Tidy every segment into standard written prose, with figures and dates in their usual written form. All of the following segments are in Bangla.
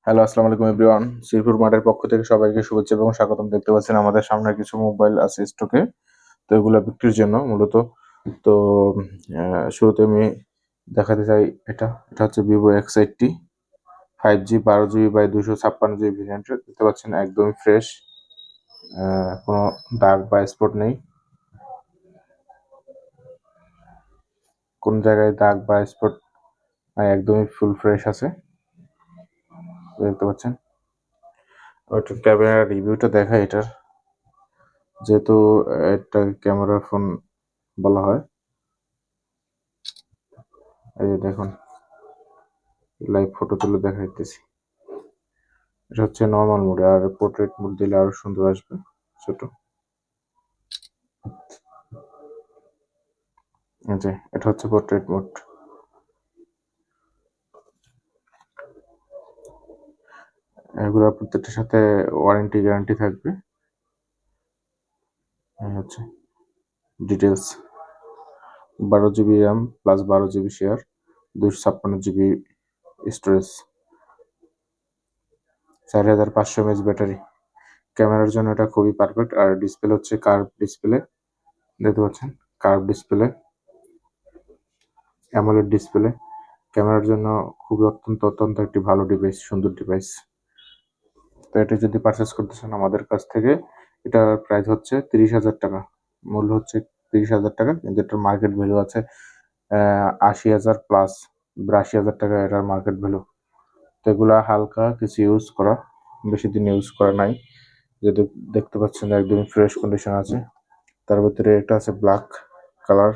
হ্যালো, আসসালামু আলাইকুম এভরিওয়ান। শ্রীপুর মাঠের পক্ষ থেকে সবাইকে শুভেচ্ছা এবং স্বাগতম। দেখতে পাচ্ছেন আমাদের সামনে কিছু মোবাইল আছে স্টকে, তো এগুলো বিক্রির জন্য মূলত। তো শুরুতে আমি দেখাতে চাই, এটা হচ্ছে Vivo X80 5G 12GB by 256GB ভেরিয়েন্টের। দেখতে পাচ্ছেন একদমই ফ্রেশ, কোনো দাগ বা স্পট নেই, কোন জায়গায় দাগ বা স্পট একদমই ফুল ফ্রেশ আছে। দেখতে পাচ্ছেন একটু ক্যামেরা রিভিউটা দেখা, এটার যেহেতু একটা ক্যামেরা ফোন বলা হয়। এই যে দেখুন, লাইভ ফটো তুলে দেখাইতেছি। এটা হচ্ছে নর্মাল মোডে, আর পোর্ট্রেট মোড দিলে আরো সুন্দর আসবে। ছোট যে এটা হচ্ছে পোর্ট্রেট মোড। এগুলো প্রত্যেকটার সাথে ওয়ারেন্টি গ্যারান্টি থাকবে। হচ্ছে details: 12GB RAM plus 12GB share, 256GB storage, 4500 mAh battery. ক্যামেরার জন্য এটা খুবই পারফেক্ট। আর ডিসপ্লে হচ্ছে কার্ভ ডিসপ্লে, দেখতে পাচ্ছেন কার্ভ ডিসপ্লে, অ্যামোলেড ডিসপ্লে। ক্যামেরার জন্য খুবই অত্যন্ত একটি ভালো ডিভাইস, সুন্দর ডিভাইস। তো এটা যদি পারচেস করতে চান আমাদের কাছ থেকে, এটার প্রাইস হচ্ছে 30,000 টাকা, মূল্য হচ্ছে 30,000 টাকা, কিন্তু এটার মার্কেট ভ্যালু আছে 80,000 প্লাস 82,000 টাকা এটার মার্কেট ভ্যালু। তো এগুলা হালকা কিছু ইউজ করা, বেশি দিন ইউজ করা নাই, যেহেতু দেখতে পাচ্ছেন একদমই ফ্রেশ কন্ডিশন আছে। তার ভিতরে একটা আছে ব্ল্যাক কালার,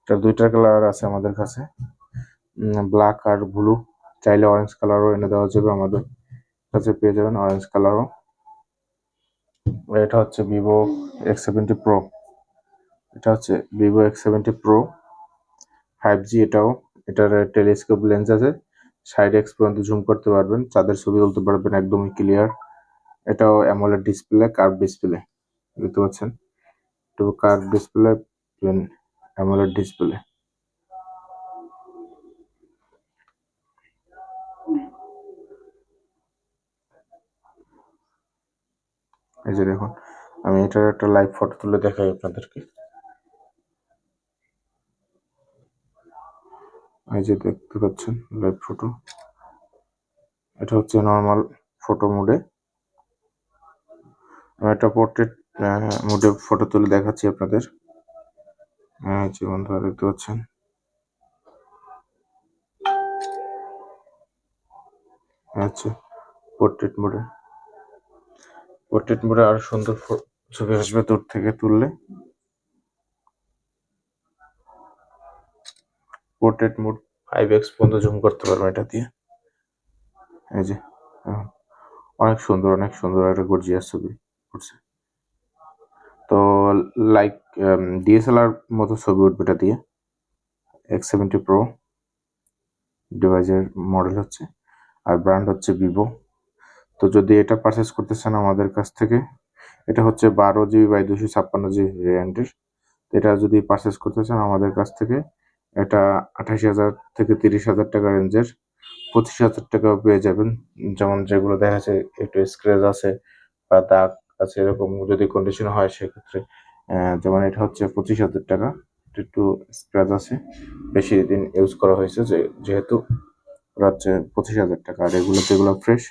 এটার দুইটা কালার আছে আমাদের কাছে, ব্ল্যাক আর ব্লু। চাইলে অরেঞ্জ কালারও এনে দেওয়া যাবে, আমাদের কাছে পেয়ে যাবেন অরেঞ্জ কালারও। এটা হচ্ছে ভিভো X70 প্রো, এটা হচ্ছে ভিভো X70 প্রো 5G। এটার টেলিস্কোপ লেন্স আছে, 60x পর্যন্ত জুম করতে পারবেন, চাঁদের ছবি তুলতে পারবেন একদমই ক্লিয়ার। এটাও অ্যামোলেড ডিসপ্লে, কার্ভ ডিসপ্লে, দেখতে পাচ্ছেন তো কার্ভ ডিসপ্লে, অ্যামোলেড ডিসপ্লে। এই যে দেখুন, আমি এটার একটা লাইভ ফটো তুলে দেখাই আপনাদেরকে। এই যে দেখতে পাচ্ছেন লাইভ ফটো, এটা হচ্ছে নর্মাল ফটো মোডে। আমি একটা পোর্ট্রেট মোডে ফটো তুলে দেখাচ্ছি আপনাদের। যে বন্ধুরা দেখতে পাচ্ছেন, আচ্ছা পোর্ট্রেট মোডে আরো সুন্দর ছবি আসবে দূর থেকে তুললে। পোর্ট্রেট মোড 5x পর্যন্ত জুম করতে পারবেন এটা দিয়ে। এই যে অনেক সুন্দর একটা গর্জিয়াস ছবি উঠছে। তো লাইক ডিএসএলআর মতো ছবি উঠবে এটা দিয়ে। X70 প্রো ডিভাইসের মডেল হচ্ছে, আর ব্র্যান্ড হচ্ছে ভিভো। তো যদি এটা পারচেস করতে চান আমাদের কাছ থেকে, এটা হচ্ছে 12GB বাই 256GB ভ্যারিয়েন্টের। এটা যদি পারচেস করতে চান আমাদের কাছ থেকে, এটা 28,000 থেকে 30,000 টাকা রেঞ্জের, 25,000 টাকাও পেয়ে যাবেন। যেমন যেগুলো দেখা যাচ্ছে একটু স্ক্র্যাচ আছে বা দাগ আছে, এরকম যদি কন্ডিশন হয় সেক্ষেত্রে, যেমন এটা হচ্ছে 25,000 টাকা, একটু স্ক্র্যাচ আছে, বেশি দিন ইউজ করা হয়েছে যেহেতু হচ্ছে 25,000 টাকা। আর এগুলো যেগুলো ফ্রেশ,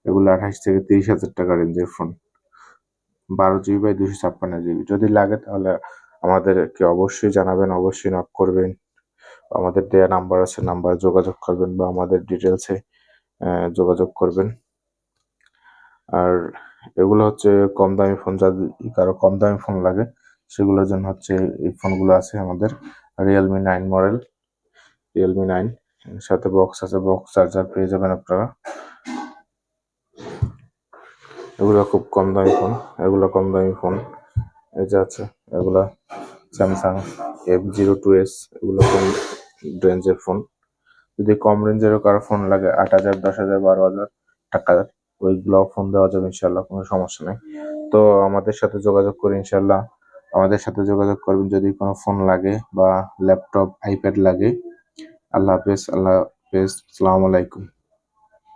এগুলো 28 থেকে 30,000 টাকা রেঞ্জের ফোন, 12GB বাই 256GB। যদি লাগে তাহলে আমাদেরকে অবশ্যই জানাবেন, অবশ্যই নক করবেন। আমাদের দেয়া নাম্বার আছে, নাম্বারে যোগাযোগ করবেন বা আমাদের ডিটেলসে যোগাযোগ করবেন। আর এগুলো হচ্ছে কম দামি ফোন, যাদের কারো কম দামি ফোন লাগে সেগুলোর জন্য হচ্ছে এই ফোনগুলো আছে আমাদের। রিয়েলমি 9 মডেল, রিয়েলমি 9 সাথে বক্স আছে, বক্স চার্জার পেয়ে যাবেন আপনারা। এগুলো খুব কম দামি ফোন, এই যে আছে এগুলা স্যামসাং F02s, এগুলো কম রেঞ্জের ফোন। যদি কম রেঞ্জেরও কারো ফোন লাগে 8,000, 10,000, 12,000 টাকার, ওইগুলো ফোন দেওয়া যাবে ইনশাল্লাহ, কোনো সমস্যা নেই। তো আমাদের সাথে যোগাযোগ করে ইনশাল্লাহ, আমাদের সাথে যোগাযোগ করবেন যদি কোনো ফোন লাগে বা ল্যাপটপ, আইপ্যাড লাগে। আল্লাহ হাফেজ, আসসালামু আলাইকুম।